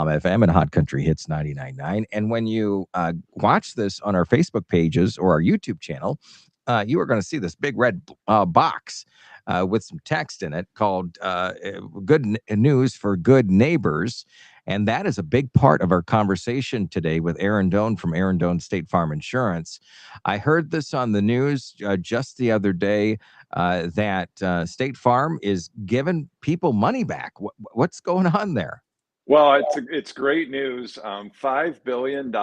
FM and Hot Country Hits 99.9. And when you watch this on our Facebook pages or our YouTube channel, you are going to see this big red box with some text in it called News for Good Neighbors. And that is a big part of our conversation today with Erin Doan from Erin Doan State Farm Insurance. I heard this on the news just the other day that State Farm is giving people money back. What's going on there? Well, it's great news. $5 billion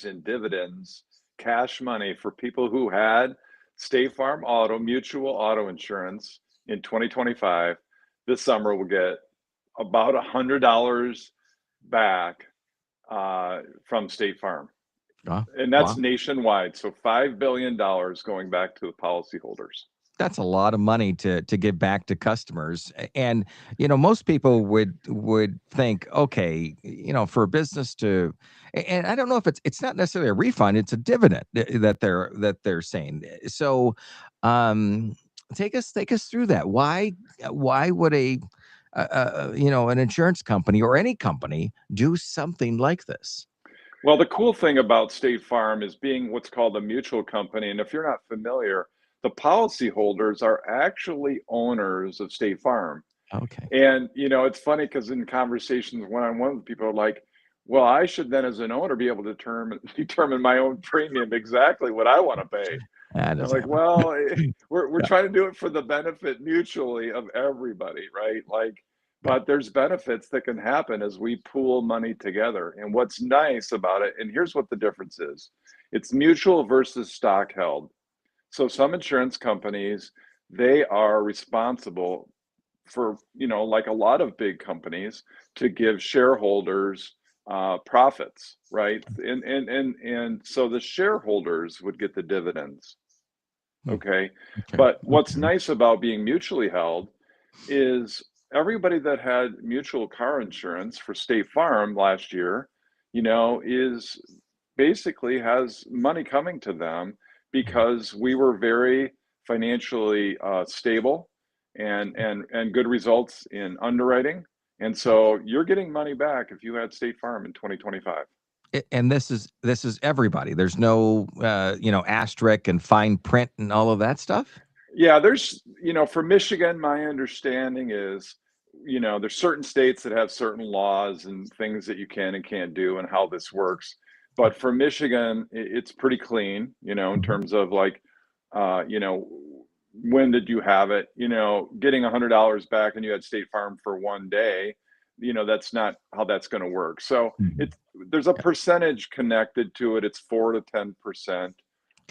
in dividends, cash money for people who had State Farm Auto, mutual auto insurance in 2025. This summer will get about $100 back from State Farm. And that's nationwide. So $5 billion going back to the policyholders. That's a lot of money to give back to customers. And, most people would think, okay, for a business to, and I don't know if it's not necessarily a refund, it's a dividend that they're saying. So, take us through that. Why would an insurance company or any company do something like this? Well, the cool thing about State Farm is being what's called a mutual company. And if you're not familiar, the policyholders are actually owners of State Farm. Okay. And, it's funny because in conversations one-on-one, people are like, well, I should then as an owner be able to determine my own premium, exactly what I want to pay. And I'm like, well, we're trying to do it for the benefit mutually of everybody, right? But there's benefits that can happen as we pool money together. And what's nice about it, and here's what the difference is, it's mutual versus stock held. So some insurance companies, they are responsible for, like a lot of big companies, to give shareholders profits, right? And so the shareholders would get the dividends. Okay. But what's nice about being mutually held is everybody that had mutual car insurance for State Farm last year, is basically has money coming to them because we were very financially stable and good results in underwriting. And so you're getting money back if you had State Farm in 2025. And this is everybody. There's no asterisk and fine print and all of that stuff. Yeah, there's for Michigan, my understanding is there's certain states that have certain laws and things that you can and can't do and how this works. But for Michigan, it's pretty clean, in terms of when did you have it? Getting $100 back and you had State Farm for one day, that's not how that's going to work. So there's a percentage connected to it. It's 4 to 10%.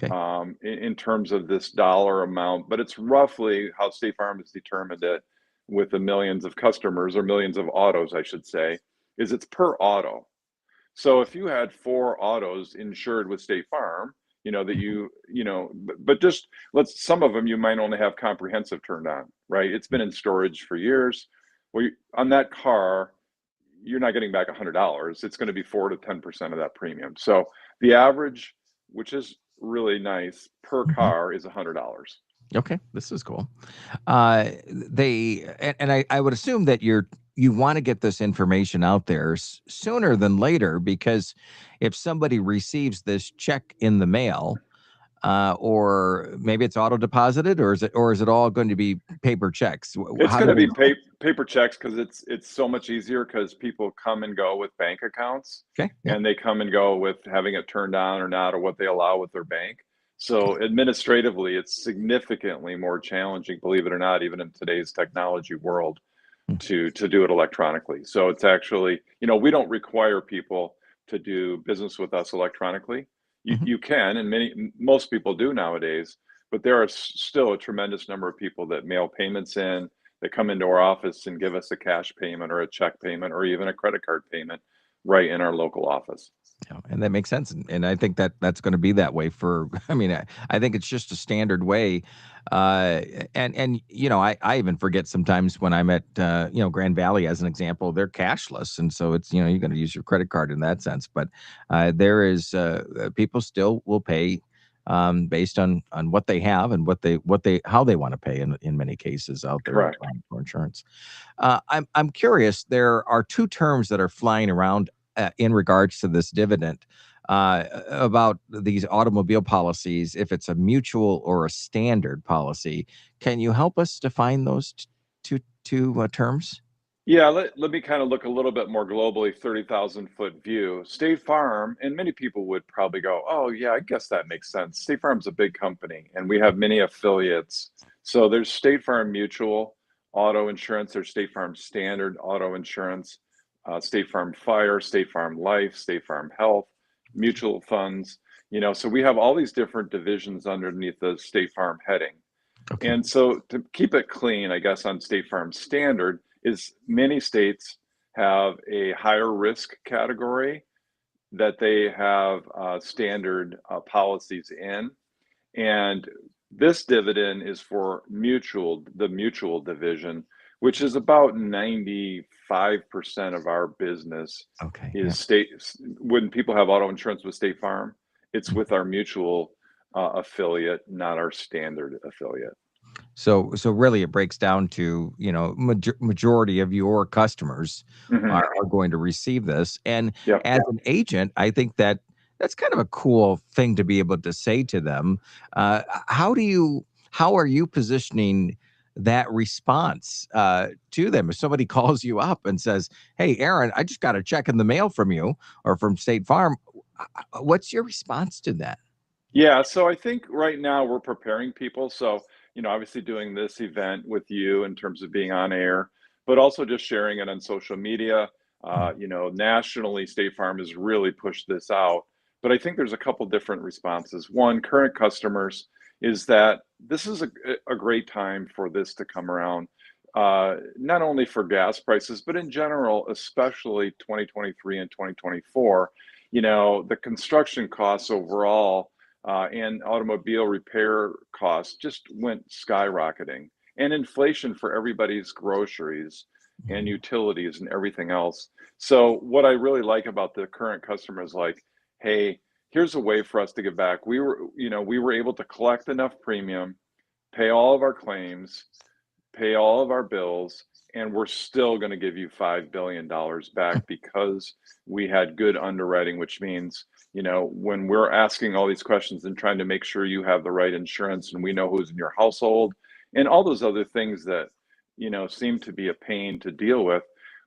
Okay. In terms of this dollar amount, but it's roughly how State Farm has determined it with the millions of customers, or millions of autos, I should say, is it's per auto. So if you had 4 autos insured with State Farm, but just some of them you might only have comprehensive turned on, right? It's been in storage for years. Well, on that car, you're not getting back $100. It's going to be 4 to 10% of that premium. So the average, which is really nice, per car is $100. Okay, this is cool. I would assume that you want to get this information out there sooner than later, because if somebody receives this check in the mail, or maybe it's auto deposited, or is it all going to be paper checks? It's going to be paper checks because it's so much easier because people come and go with bank accounts. Okay. Yeah. And they come and go with having it turned on or not, or what they allow with their bank. So administratively, it's significantly more challenging, believe it or not, even in today's technology world, to do it electronically. So it's actually, we don't require people to do business with us electronically. You can, and most people do nowadays, but there are still a tremendous number of people that mail payments in, that come into our office and give us a cash payment or a check payment or even a credit card payment right in our local office. Yeah, and that makes sense. And I think that's going to be that way I think it's just a standard way. I even forget sometimes when I'm at, Grand Valley, as an example, they're cashless. And so it's, you're going to use your credit card in that sense. But there is, people still will pay based on what they have and how they want to pay in many cases out there. Correct. For insurance. I'm curious, there are 2 terms that are flying around in regards to this dividend, about these automobile policies, if it's a mutual or a standard policy. Can you help us define those two terms? Yeah, let me kind of look a little bit more globally, 30,000-foot view. State Farm, and many people would probably go, oh, yeah, I guess that makes sense. State Farm's a big company, and we have many affiliates. So there's State Farm Mutual Auto Insurance, there's State Farm Standard Auto Insurance, State Farm Fire, State Farm Life, State Farm Health, mutual funds. So we have all these different divisions underneath the State Farm heading. Okay. And so to keep it clean, I guess on State Farm Standard is many states have a higher risk category that they have standard policies in. And this dividend is for the mutual division, which is about 95% of our business Okay. is Yeah. when people have auto insurance with State Farm, it's with our mutual affiliate, not our standard affiliate. So really, it breaks down to, majority of your customers Hmm. are going to receive this. And Yep. as an agent, I think that's kind of a cool thing to be able to say to them. How are you positioning that response to them? If somebody calls you up and says, "Hey, Erin, I just got a check in the mail from you or from State Farm," what's your response to that? Yeah, so I think right now we're preparing people. So, obviously doing this event with you in terms of being on air, but also just sharing it on social media. Nationally, State Farm has really pushed this out. But I think there's a couple different responses. One, current customers is that this is a great time for this to come around, not only for gas prices, but in general, especially 2023 and 2024. The construction costs overall and automobile repair costs just went skyrocketing, and inflation for everybody's groceries and Mhm. utilities and everything else. So, what I really like about the current customer is like, hey, here's a way for us to get back. We were able to collect enough premium, pay all of our claims, pay all of our bills, and we're still going to give you $5 billion back because we had good underwriting, which means, when we're asking all these questions and trying to make sure you have the right insurance and we know who's in your household and all those other things that, seem to be a pain to deal with,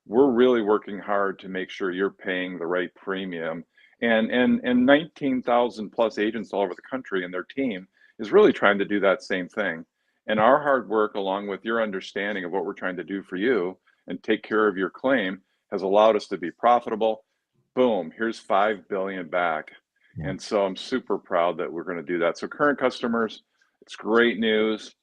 we're really working hard to make sure you're paying the right premium. And 19,000 plus agents all over the country and their team is really trying to do that same thing. And our hard work, along with your understanding of what we're trying to do for you and take care of your claim, has allowed us to be profitable. Boom, here's 5 billion back. Yeah. And so I'm super proud that we're going to do that. So current customers, it's great news.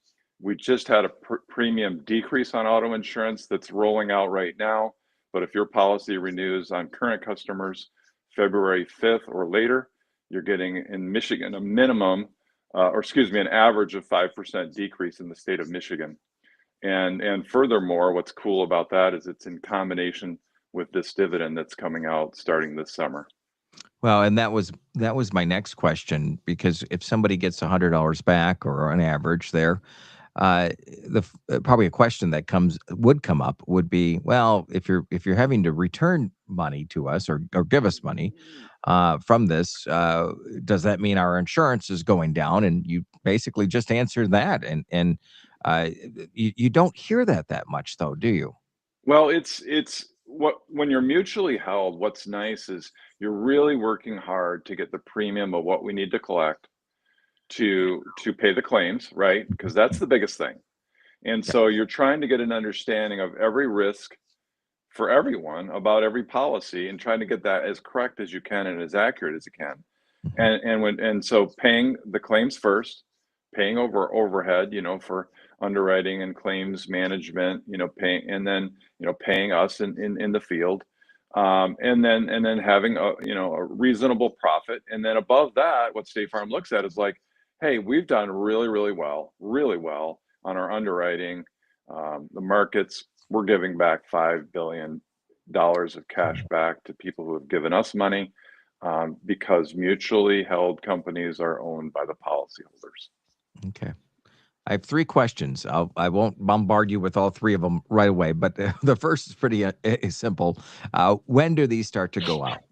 We just had a premium decrease on auto insurance that's rolling out right now. But if your policy renews on current customers February 5th or later, you're getting in Michigan a minimum or excuse me, an average of 5% decrease in the state of Michigan. And furthermore, what's cool about that is it's in combination with this dividend that's coming out starting this summer. Well, and that was my next question, because if somebody gets $100 back or on average there, uh, probably a question that would come up would be, well, if you're having to return money to us or give us money from this, does that mean our insurance is going down? And you basically just answered that, and uh, you don't hear that much, though, do you? Well, it's what when you're mutually held, what's nice is you're really working hard to get the premium of what we need to collect to pay the claims, right? Because that's Mhm. the biggest thing. And Yeah. so you're trying to get an understanding of every risk for everyone about every policy and trying to get that as correct as you can and as accurate as you can. Mhm. And so paying the claims first, paying over overhead, for underwriting and claims management, paying and then paying us in the field, and then having a reasonable profit, and then above that, what State Farm looks at is like, hey, we've done really well on our underwriting, the markets. We're giving back $5 billion of cash back to people who have given us money, because mutually held companies are owned by the policyholders. Okay. I have three questions. I won't bombard you with all three of them right away, but the first is pretty simple. When do these start to go out?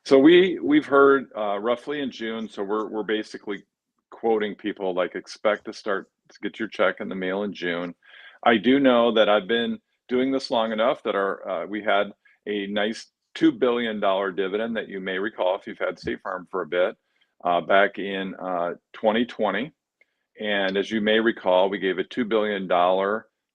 So we've heard roughly in June. So we're basically quoting people like expect to start to get your check in the mail in June. I do know that I've been doing this long enough that our we had a nice $2 billion dividend that you may recall if you've had State Farm for a bit back in 2020. And as you may recall, we gave a $2 billion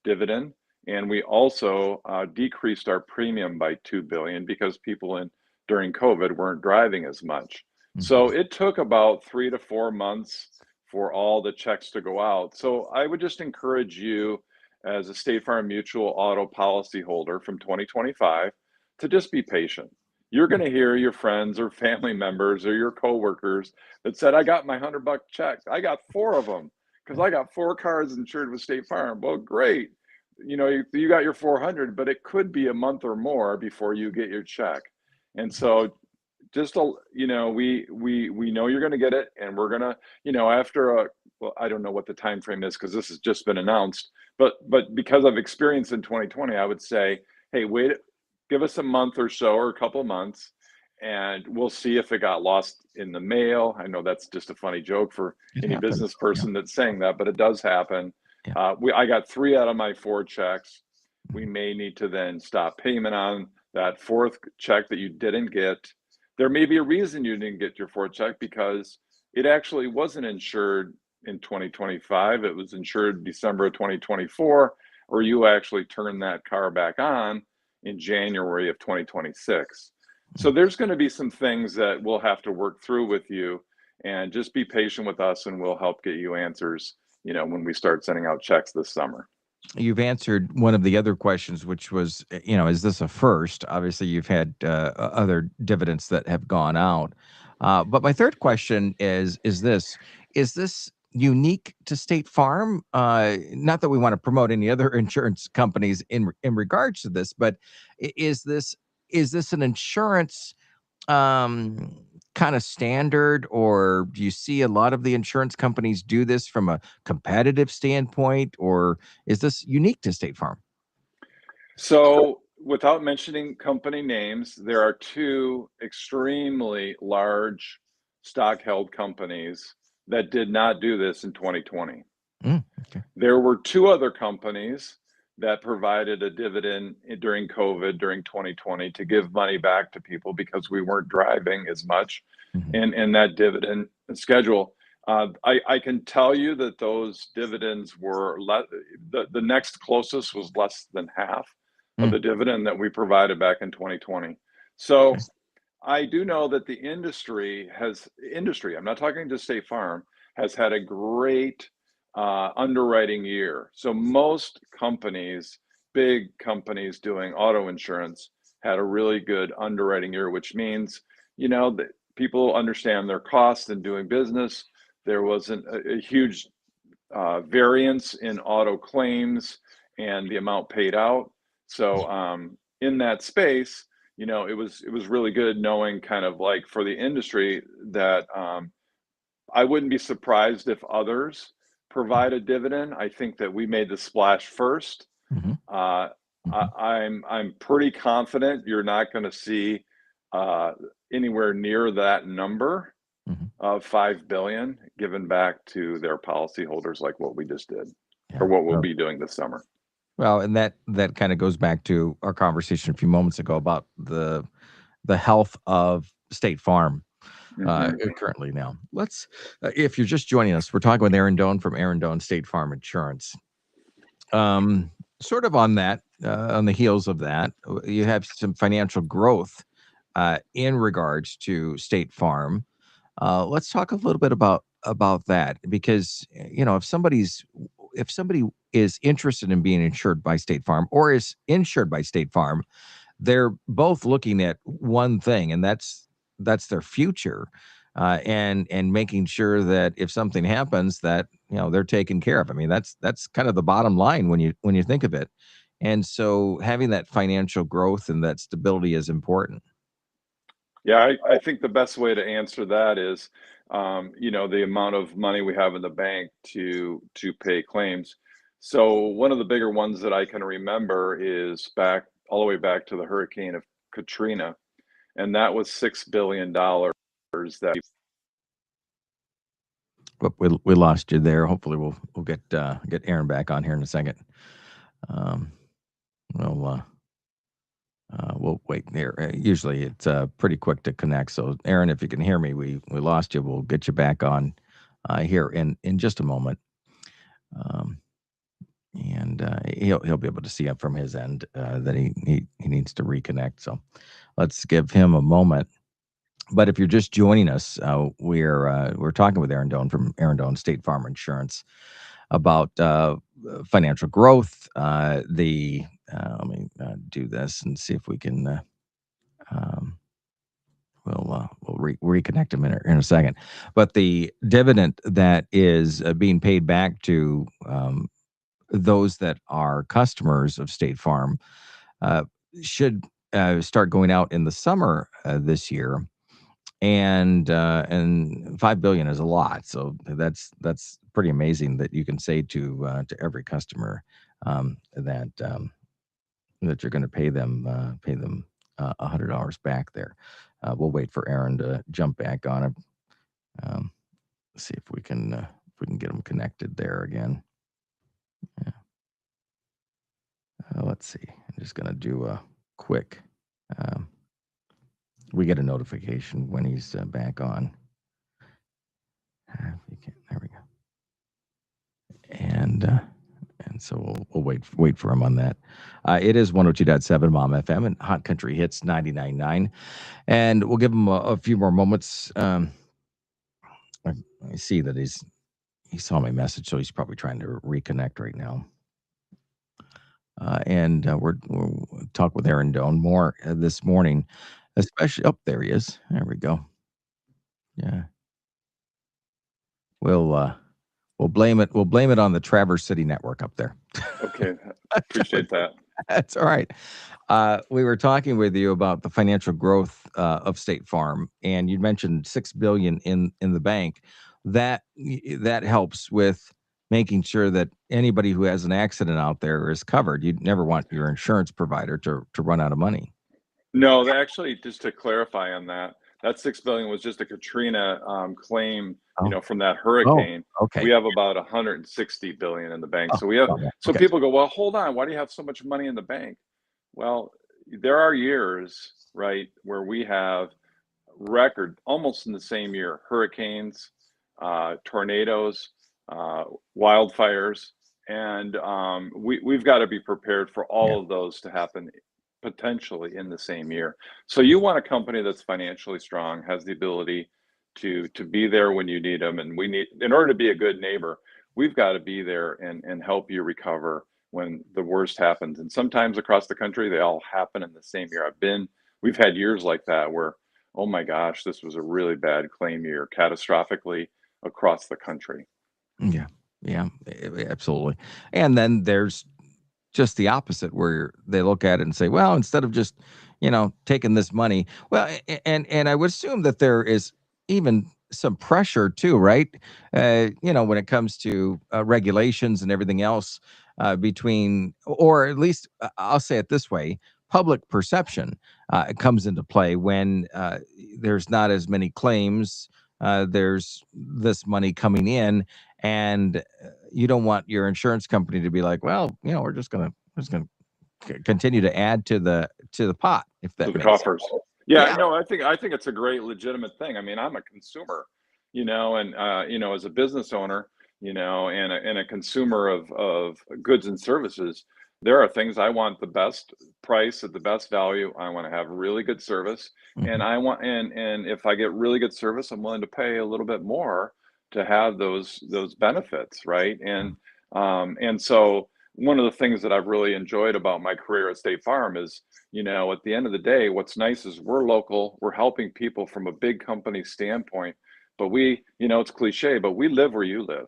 dividend, and we also decreased our premium by $2 billion because people in during COVID weren't driving as much. So Mhm. it took about 3 to 4 months for all the checks to go out. So I would just encourage you, as a State Farm Mutual auto policy holder from 2025, to just be patient. You're going to hear your friends or family members or your coworkers that said, "I got my $100 check. I got four of them because I got four cars insured with State Farm." Well, great. You got your 400, but it could be a month or more before you get your check. And so just we know you're going to get it, and we're going to, after a, well, I don't know what the time frame is because this has just been announced, but because of experience in 2020, I would say, hey, wait, give us a month or so, or a couple of months, and we'll see if it got lost in the mail. I know that's just a funny joke for It any happens. business Yeah. person that's saying that, but it does happen. Yeah. I got three out of my four checks. We Mhm. may need to then stop payment on that fourth check that you didn't get. There may be a reason you didn't get your fourth check because it actually wasn't insured in 2025. It was insured December of 2024, or you actually turned that car back on in January of 2026. So there's going to be some things that we'll have to work through with you, and just be patient with us and we'll help get you answers, when we start sending out checks this summer. You've answered one of the other questions, which was, is this a first? Obviously, you've had other dividends that have gone out. But my third question is this unique to State Farm? Not that we want to promote any other insurance companies in regards to this, but is this an insurance kind of standard, or do you see a lot of the insurance companies do this from a competitive standpoint, or is this unique to State Farm? So, without mentioning company names, there are two extremely large stock held companies that did not do this in 2020. Okay. There were two other companies that provided a dividend during COVID, during 2020, to give money back to people because we weren't driving as much, Mhm. and that dividend schedule. I can tell you that those dividends were the next closest was less than half of the Mm, dividend that we provided back in 2020. okay. So I do know that the industry, I'm not talking to State Farm, has had a great underwriting year. So most companies, big companies doing auto insurance, had a really good underwriting year, which means, that people understand their costs in doing business. There wasn't a huge variance in auto claims and the amount paid out. So in that space, it was really good knowing, kind of like, for the industry, that I wouldn't be surprised if others provide a dividend. I think that we made the splash first. Mhm. Uh, Mhm. I'm pretty confident you're not going to see uh, anywhere near that number Mhm. of 5 billion given back to their policyholders like what we just did, or Yeah. what we'll Well, be doing this summer. well, and that kind of goes back to our conversation a few moments ago about the health of State Farm Hmm. currently. Now, if you're just joining us, we're talking with Erin Doan from Erin Doan State Farm Insurance. Um, Sort of on the heels of that, you have some financial growth in regards to State Farm. Let's talk a little bit about that, because if somebody is interested in being insured by State Farm or is insured by State Farm, they're both looking at one thing, and that's their future, and making sure that if something happens, that they're taken care of. I mean, that's kind of the bottom line when you think of it. And so having that financial growth and that stability is important. Yeah, I think the best way to answer that is the amount of money we have in the bank to pay claims. So one of the bigger ones that I can remember is back all the way back to the hurricane of Katrina, and that was $6 billion that. But we lost you there. Hopefully, we'll get Erin back on here in a second. Um, we'll we'll wait there. Usually, it's pretty quick to connect. So, Erin, if you can hear me, we lost you. We'll get you back on here in just a moment. And he'll be able to see it from his end that he needs to reconnect. So, let's give him a moment. But if you're just joining us, we're talking with Erin Doan from Erin Doan State Farm Insurance about financial growth. Let me do this and see if we can. We'll reconnect him in a second. But the dividend that is being paid back to those that are customers of State Farm should start going out in the summer this year. And $5 billion is a lot, so that's pretty amazing that you can say to every customer that you're going to pay them $100 back there. We'll wait for Erin to jump back on it. See if we can get them connected there again. Yeah. Let's see. I'm just going to do a quick. We get a notification when he's back on. There we go. And so we'll wait for him on that. It is 102.7 Mom FM and Hot Country Hits 99.9. And we'll give him a few more moments. I see that he saw my message, so he's probably trying to reconnect right now. And we'll talk with Erin Doan more this morning, especially. Oh, there he is. There we go. Yeah. We'll blame it on the Traverse City Network up there. Okay, appreciate that. That's all right. We were talking with you about the financial growth of State Farm, and you mentioned $6 billion in the bank. That helps with making sure that anybody who has an accident out there is covered. You'd never want your insurance provider to run out of money. No, they actually, just to clarify on that, that 6 billion was just a Katrina claim, from that hurricane. Okay. We have about 160 billion in the bank. Oh, So we have, so okay. people go, well, hold on, why do you have so much money in the bank? Well, there are years, right, where we have record almost in the same year, hurricanes, tornadoes, wildfires, and we've got to be prepared for all of those to happen potentially in the same year. So you want a company that's financially strong, has the ability to be there when you need them, and we need, in order to be a good neighbor, we've got to be there and help you recover when the worst happens. And sometimes across the country, they all happen in the same year. We've had years like that where, oh my gosh, this was a really bad claim year, catastrophically across the country. Yeah, absolutely. And then there's just the opposite, where they look at it and say, well, instead of just taking this money, well, and I would assume that there is even some pressure too, right? When it comes to regulations and everything else, between, or at least I'll say it this way, public perception comes into play when there's not as many claims. There's this money coming in, and you don't want your insurance company to be like, well, we're just gonna continue to add to the pot, if that To the makes coffers. sense. Yeah, no, I think it's a great legitimate thing. I mean, I'm a consumer, and as a business owner, and a consumer of goods and services, there are things I want the best price at the best value. I want to have really good service, and Mhm. I want, and if I get really good service, I'm willing to pay a little bit more to have those benefits, right? And so one of the things that I've really enjoyed about my career at State Farm is, at the end of the day, what's nice is we're local, we're helping people from a big company standpoint, but it's cliche, but we live where you live.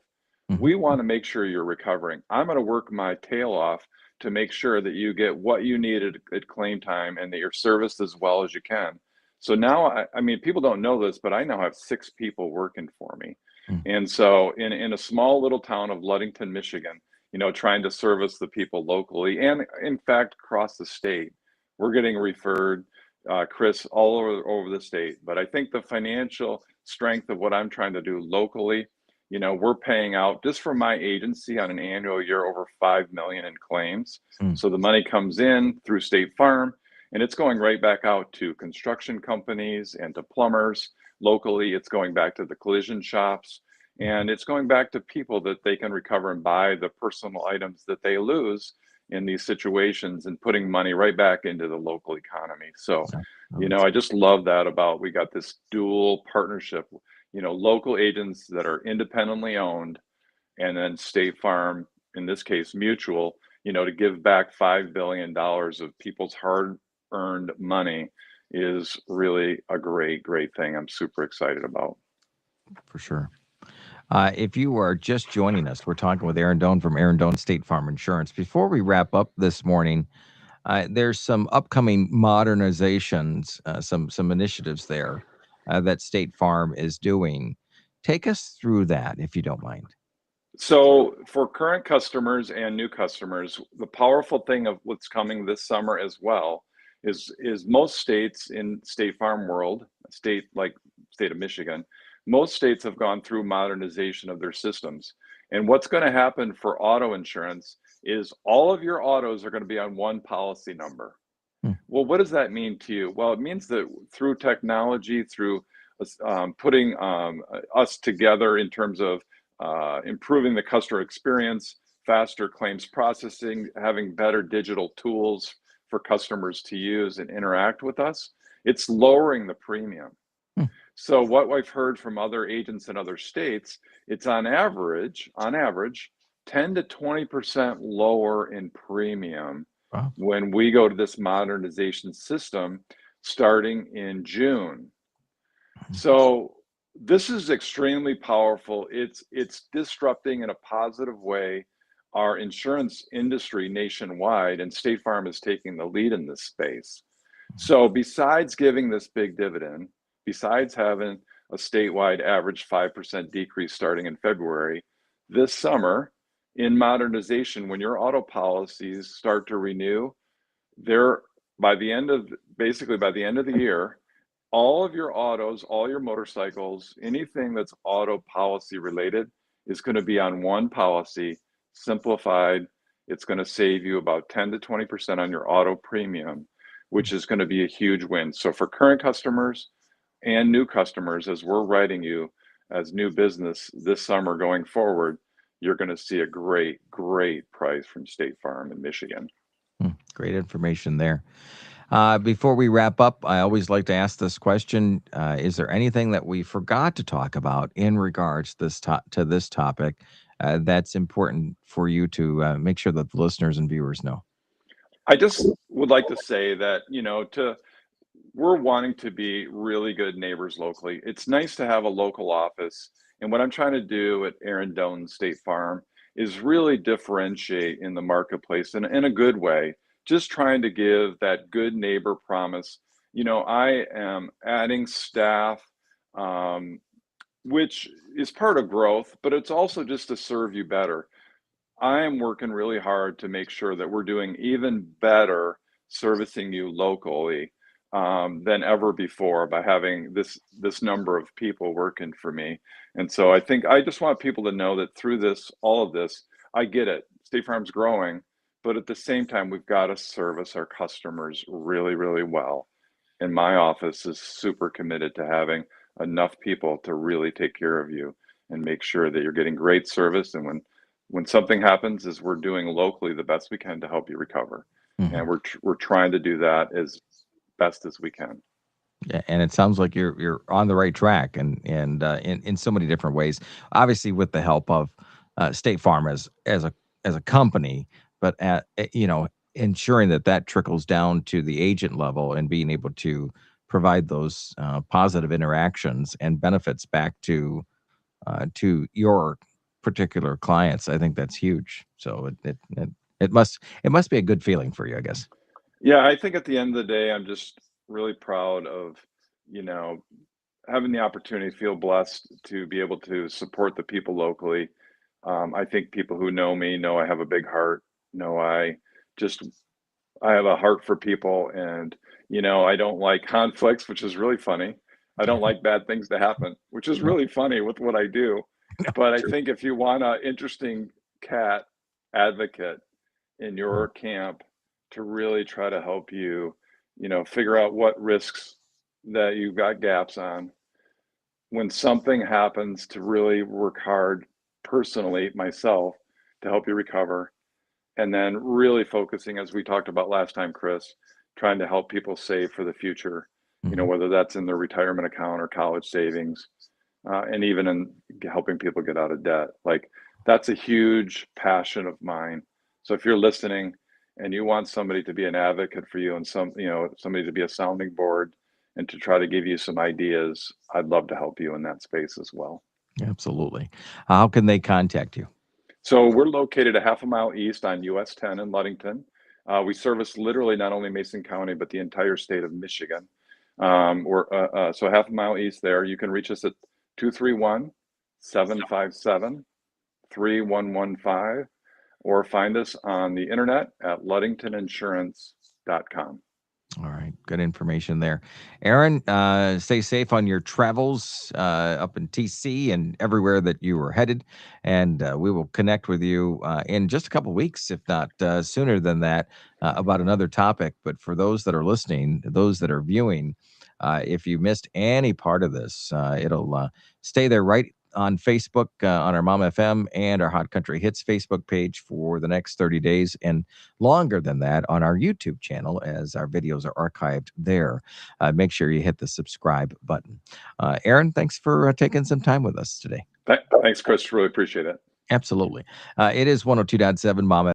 Mhm. We want to make sure you're recovering. I'm going to work my tail off to make sure that you get what you need at claim time and that you're serviced as well as you can. So now, I mean, people don't know this, but I now have 6 people working for me. Mm. And so in a small little town of Ludington, Michigan, trying to service the people locally and in fact across the state, we're getting referred, Chris, all over the state. But I think the financial strength of what I'm trying to do locally, we're paying out just for my agency on an annual year over 5 million in claims. Mm. So the money comes in through State Farm and it's going right back out to construction companies and to plumbers. Locally, it's going back to the collision shops and it's going back to people that they can recover and buy the personal items that they lose in these situations and putting money right back into the local economy. So, Yeah. Oh, I just love that about we got this dual partnership, local agents that are independently owned and then State Farm, in this case, Mutual, to give back $5 billion of people's hard earned money is really a great, great thing. I'm super excited about. for sure. If you are just joining us, we're talking with Erin Doan from Erin Doan State Farm Insurance. Before we wrap up this morning, there's some upcoming modernizations, some initiatives there that State Farm is doing. Take us through that, if you don't mind. So, for current customers and new customers, the powerful thing of what's coming this summer as well is most states in State Farm world, state like state of Michigan, most states have gone through modernization of their systems. And what's going to happen for auto insurance is all of your autos are going to be on one policy number. Hmm. Well, what does that mean to you? Well, it means that through technology, through putting us together in terms of improving the customer experience, faster claims processing, having better digital tools for customers to use and interact with us, it's lowering the premium. Hmm. So what I've heard from other agents in other states, it's on average, 10 to 20% lower in premium Wow. when we go to this modernization system starting in June. So this is extremely powerful. It's disrupting in a positive way our insurance industry nationwide, and State Farm is taking the lead in this space. So besides giving this big dividend, besides having a statewide average 5% decrease starting in February, this summer in modernization, when your auto policies start to renew, they're by the end of basically by the end of the year, all of your autos, all your motorcycles, anything that's auto policy related is going to be on one policy, simplified. It's going to save you about 10 to 20% on your auto premium, which is going to be a huge win. So for current customers and new customers, as we're writing you as new business this summer going forward, you're going to see a great, great price from State Farm in Michigan. Great information there. Before we wrap up, I always like to ask this question: is there anything that we forgot to talk about in regards to this topic that's important for you to make sure that the listeners and viewers know? I just would like to say that, we're wanting to be really good neighbors locally. It's nice to have a local office. And what I'm trying to do at Erin Doan State Farm is really differentiate in the marketplace in a good way, just trying to give that good neighbor promise. I am adding staff, which is part of growth, but it's also just to serve you better. I am working really hard to make sure that we're doing even better servicing you locally than ever before by having this number of people working for me. And so I think I just want people to know that through all of this, I get it. State Farm's growing, but at the same time, we've got to service our customers really, really well. And my office is super committed to having enough people to really take care of you and make sure that you're getting great service. And when something happens, is we're doing locally the best we can to help you recover, Hmm. and we're trying to do that as best as we can. Yeah, and it sounds like you're on the right track, and in so many different ways. Obviously, with the help of State Farm as a company, but ensuring that trickles down to the agent level and being able to provide those positive interactions and benefits back to your particular clients. I think that's huge. So it must be a good feeling for you, I guess. Yeah, I think at the end of the day, I'm just really proud of having the opportunity to feel blessed to be able to support the people locally. I think people who know me know I have a big heart. Know just I have a heart for people, and I don't like conflicts, which is really funny. I don't like bad things to happen, which is No, really funny with what I do. no, But I true. think if you want an interesting cat advocate in your camp to really try to help you, figure out what risks that you've got gaps on, when something happens, to really work hard personally myself to help you recover, and then really focusing, as we talked about last time, Chris, trying to help people save for the future, Mhm. whether that's in their retirement account or college savings, and even in helping people get out of debt. Like, that's a huge passion of mine. So if you're listening and you want somebody to be an advocate for you, and somebody to be a sounding board and to try to give you some ideas, I'd love to help you in that space as well. Absolutely. How can they contact you? So we're located a half a mile east on US 10 in Ludington. We service literally not only Mason County, but the entire state of Michigan. We're so half a mile east there. You can reach us at 231-757-3115, or find us on the internet at ludingtoninsurance.com. All right. Good information there. Erin, stay safe on your travels up in TC and everywhere that you were headed. And we will connect with you in just a couple weeks, if not sooner than that, about another topic. But for those that are listening, those that are viewing, if you missed any part of this, it'll stay there right on Facebook, on our Mom FM and our Hot Country Hits Facebook page for the next 30 days, and longer than that on our YouTube channel, as our videos are archived there. Make sure you hit the subscribe button. Erin, thanks for taking some time with us today. Thanks, Chris. Really appreciate it. Absolutely. It is 102.7 Mom